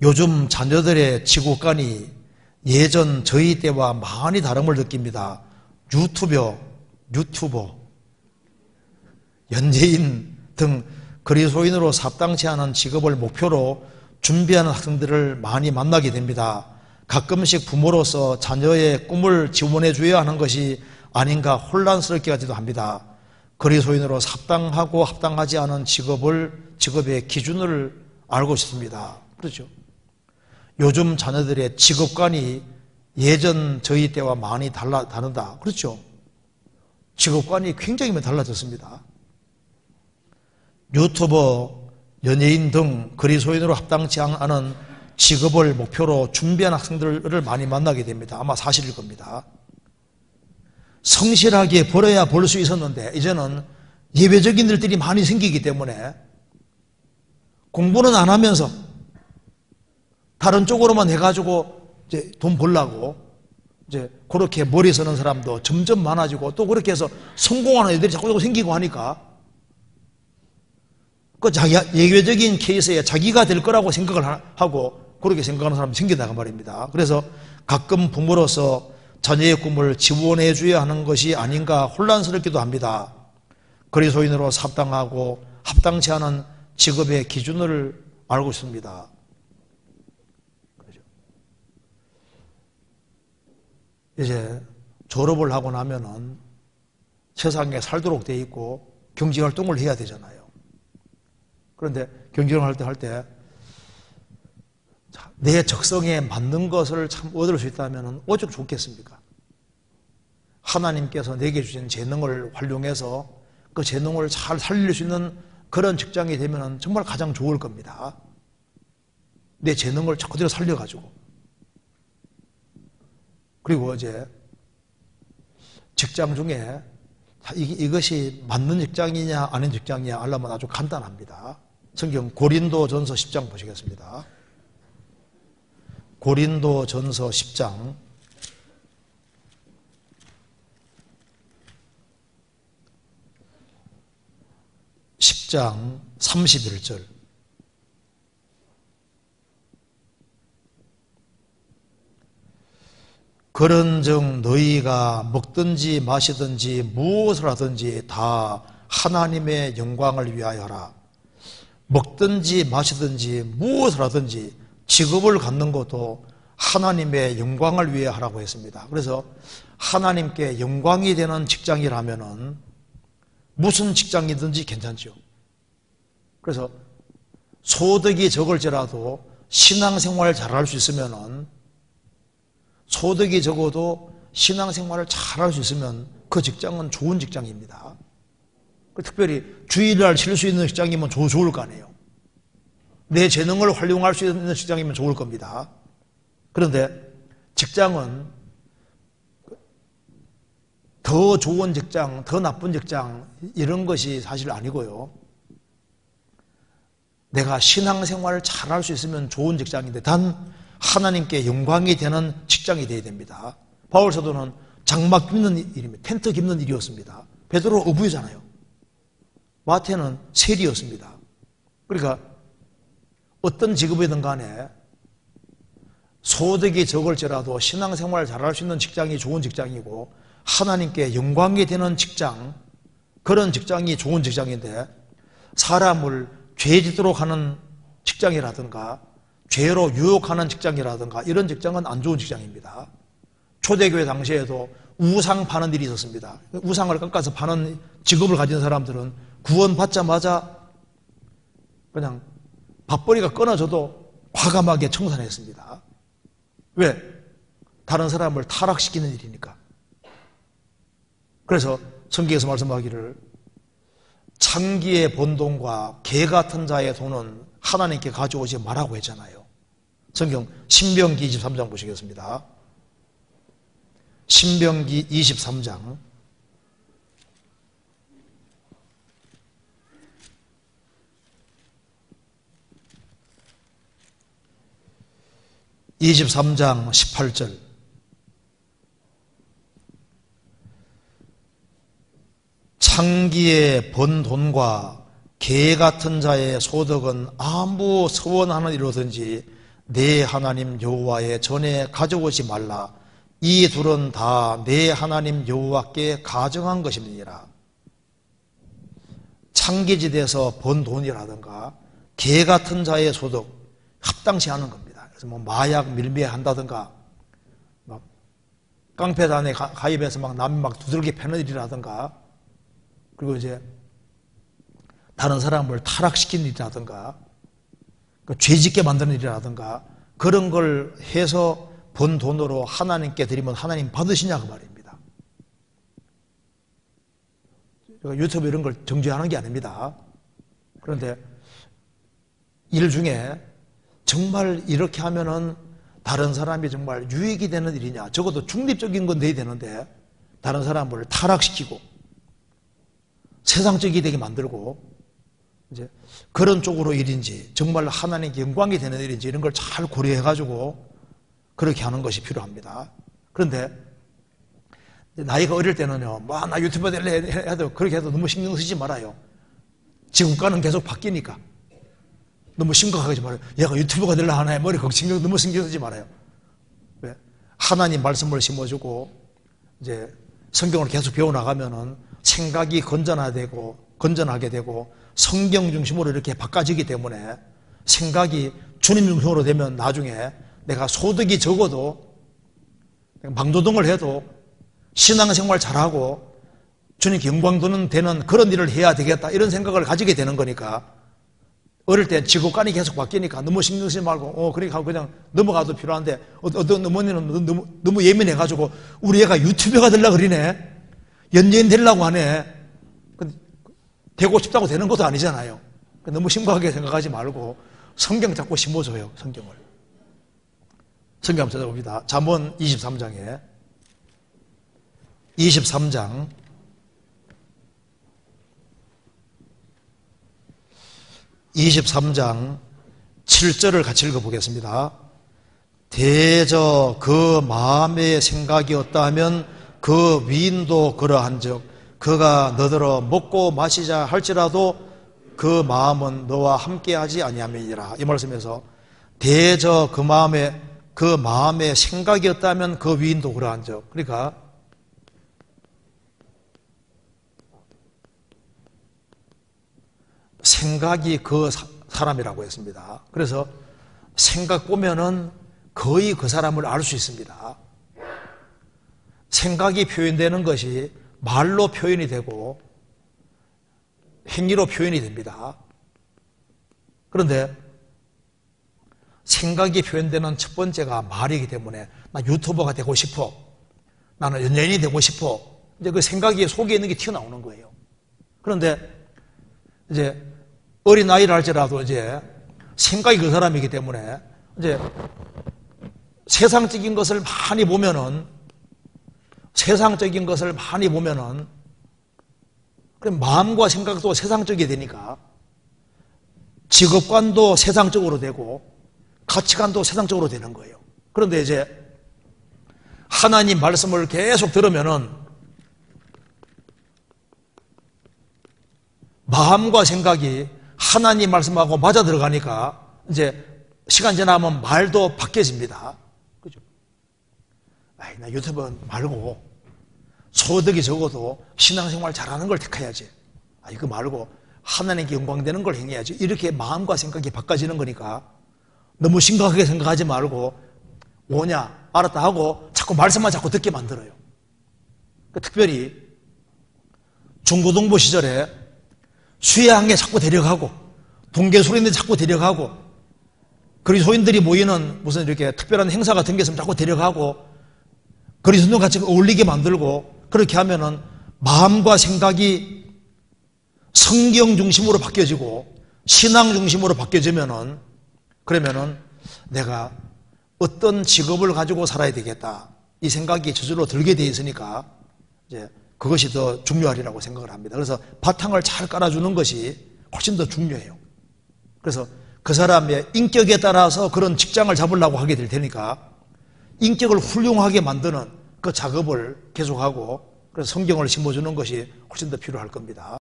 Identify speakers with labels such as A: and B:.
A: 요즘 자녀들의 지구관이 예전 저희 때와 많이 다름을 느낍니다. 유튜버, 연예인 등 그리스도인으로 합당치 않은 직업을 목표로 준비하는 학생들을 많이 만나게 됩니다. 가끔씩 부모로서 자녀의 꿈을 지원해 줘야 하는 것이 아닌가 혼란스럽게 하기도 합니다. 그리스도인으로 합당하고 합당하지 않은 직업의 기준을 알고 싶습니다. 그렇죠? 요즘 자녀들의 직업관이 예전 저희 때와 많이 다르다. 그렇죠? 직업관이 굉장히 많이 달라졌습니다. 유튜버, 연예인 등 그리스도인으로 합당치 않은 직업을 목표로 준비한 학생들을 많이 만나게 됩니다. 아마 사실일 겁니다. 성실하게 벌어야 벌 수 있었는데 이제는 예외적인 일들이 많이 생기기 때문에 공부는 안 하면서 다른 쪽으로만 해가지고 이제 돈 벌려고 이제 그렇게 머리 서는 사람도 점점 많아지고 또 그렇게 해서 성공하는 애들이 자꾸 생기고 하니까 그 예외적인 케이스에 자기가 될 거라고 생각을 하고 그렇게 생각하는 사람이 생긴다고 말입니다. 그래서 가끔 부모로서 자녀의 꿈을 지원해 줘야 하는 것이 아닌가 혼란스럽기도 합니다. 그리스도인으로 합당하고 합당치 않은 직업의 기준을 알고 있습니다. 이제 졸업을 하고 나면은 세상에 살도록 돼 있고 경제활동을 해야 되잖아요. 그런데 경제활동을 할 때 내 적성에 맞는 것을 참 얻을 수 있다면 어쩌면 좋겠습니까? 하나님께서 내게 주신 재능을 활용해서 그 재능을 잘 살릴 수 있는 그런 직장이 되면 정말 가장 좋을 겁니다. 내 재능을 그대로 살려가지고. 그리고 이제 직장 중에 이것이 맞는 직장이냐 아닌 직장이냐 알려면 아주 간단합니다. 성경 고린도전서 10장 보시겠습니다. 고린도전서 10장 31절 그런즉 너희가 먹든지 마시든지 무엇을 하든지 다 하나님의 영광을 위하여라. 먹든지 마시든지 무엇을 하든지 직업을 갖는 것도 하나님의 영광을 위해 하라고 했습니다. 그래서 하나님께 영광이 되는 직장이라면은 무슨 직장이든지 괜찮죠. 그래서 소득이 적을지라도 신앙생활을 잘할 수 있으면은 소득이 적어도 신앙생활을 잘할 수 있으면 그 직장은 좋은 직장입니다. 특별히 주일날 쉴 수 있는 직장이면 좋을 거 아니에요. 내 재능을 활용할 수 있는 직장이면 좋을 겁니다. 그런데 직장은 더 좋은 직장, 더 나쁜 직장 이런 것이 사실 아니고요. 내가 신앙생활을 잘할 수 있으면 좋은 직장인데 단 하나님께 영광이 되는 직장이 되어야 됩니다. 바울 사도는 장막 깁는 일입니다. 텐트 깁는 일이었습니다. 베드로 어부잖아요. 마태는 세리였습니다. 그러니까 어떤 직업이든 간에 소득이 적을지라도 신앙생활을 잘할 수 있는 직장이 좋은 직장이고 하나님께 영광이 되는 직장, 그런 직장이 좋은 직장인데 사람을 죄 짓도록 하는 직장이라든가 죄로 유혹하는 직장이라든가 이런 직장은 안 좋은 직장입니다. 초대교회 당시에도 우상 파는 일이 있었습니다. 우상을 깎아서 파는 직업을 가진 사람들은 구원받자마자 그냥 밥벌이가 끊어져도 과감하게 청산했습니다. 왜? 다른 사람을 타락시키는 일이니까. 그래서 성경에서 말씀하기를 창기의 번 돈과 개 같은 자의 돈은 하나님께 가져오지 말라고 했잖아요. 성경 신명기 23장 보시겠습니다. 신명기 23장 23장 18절 창기의 번 돈과 개 같은 자의 소득은 아무 서원하는 일로든지 내 하나님 여호와의 전에 가져오지 말라. 이 둘은 다 내 하나님 여호와께 가정한 것임이니라. 창기지대에서 번 돈이라든가 개 같은 자의 소득 합당치 않은 겁니다. 그래서 뭐 마약 밀매한다든가 막 깡패단에 가입해서 막 남이 막 두들겨 패는 일이라든가 그리고 이제 다른 사람을 타락시키는 일이라든가 죄짓게 만드는 일이라든가 그런 걸 해서 번 돈으로 하나님께 드리면 하나님 받으시냐 그 말입니다. 유튜브 이런 걸 정죄하는 게 아닙니다. 그런데 일 중에 정말 이렇게 하면은 다른 사람이 정말 유익이 되는 일이냐, 적어도 중립적인 건 돼야 되는데 다른 사람을 타락시키고 세상적이 되게 만들고 이제 그런 쪽으로 일인지 정말 하나님께 영광이 되는 일인지 이런 걸 잘 고려해 가지고 그렇게 하는 것이 필요합니다. 그런데 나이가 어릴 때는요, 뭐 나 유튜버 될래 해도 그렇게 해도 너무 신경 쓰지 말아요. 지구과는 계속 바뀌니까 너무 심각하게 하지 말아요. 얘가 유튜버가 되려 하나요? 머리 너무 신경 쓰지 말아요. 왜? 하나님 말씀을 심어주고 이제 성경을 계속 배워나가면은 생각이 건전하게 되고 성경 중심으로 이렇게 바꿔지기 때문에 생각이 주님 중심으로 되면 나중에 내가 소득이 적어도 방도동을 해도 신앙생활 잘하고 주님께 영광 되는 그런 일을 해야 되겠다 이런 생각을 가지게 되는 거니까 어릴 때 지구관이 계속 바뀌니까 너무 신경 쓰지 말고 그러니까 그냥 넘어가도 필요한데 어떤 어머니는 너무 예민해가지고 우리 애가 유튜버가 되려고 그러네 연예인 되려고 하네 되고 싶다고 되는 것도 아니잖아요. 너무 심각하게 생각하지 말고 성경 자꾸 심어줘요. 성경 한번 찾아봅니다. 잠언 23장 7절을 같이 읽어보겠습니다. 대저 그 마음의 생각이었다 하면 그 위인도 그러한즉 그가 너더러 먹고 마시자 할지라도 그 마음은 너와 함께하지 아니함이니라. 이 말씀에서 대저 그 마음의 생각이었다면 그 위인도 그러한즉 그러니까 생각이 그 사람이라고 했습니다. 그래서 생각 보면은 거의 그 사람을 알 수 있습니다. 생각이 표현되는 것이 말로 표현이 되고 행위로 표현이 됩니다. 그런데 생각이 표현되는 첫 번째가 말이기 때문에 나 유튜버가 되고 싶어. 나는 연예인이 되고 싶어. 이제 그 생각이 속에 있는 게 튀어나오는 거예요. 그런데 이제 어린아이를 할지라도 이제 생각이 그 사람이기 때문에 이제 세상적인 것을 많이 보면은 그럼 마음과 생각도 세상적이 되니까 직업관도 세상적으로 되고 가치관도 세상적으로 되는 거예요. 그런데 이제 하나님 말씀을 계속 들으면은 마음과 생각이 하나님 말씀하고 맞아 들어가니까 이제 시간 지나면 말도 바뀌어집니다. 그죠? 나 유튜브 말고 소득이 적어도 신앙생활 잘하는 걸 택해야지. 이거 말고 하나님께 영광되는 걸 행해야지. 이렇게 마음과 생각이 바꿔지는 거니까 너무 심각하게 생각하지 말고 오냐 알았다 하고 자꾸 말씀만 자꾸 듣게 만들어요. 특별히 중고등부 시절에 수양에 자꾸 데려가고 동계소인들 자꾸 데려가고 그리스도인들이 모이는 무슨 이렇게 특별한 행사 같은 게 있으면 자꾸 데려가고 그리스도인들 같이 어울리게 만들고 그렇게 하면은 마음과 생각이 성경 중심으로 바뀌어지고 신앙 중심으로 바뀌어지면은 그러면은 내가 어떤 직업을 가지고 살아야 되겠다 이 생각이 저절로 들게 돼 있으니까 이제 그것이 더 중요하리라고 생각을 합니다. 그래서 바탕을 잘 깔아주는 것이 훨씬 더 중요해요. 그래서 그 사람의 인격에 따라서 그런 직장을 잡으려고 하게 될 테니까 인격을 훌륭하게 만드는 그 작업을 계속하고 그래서 성경을 심어주는 것이 훨씬 더 필요할 겁니다.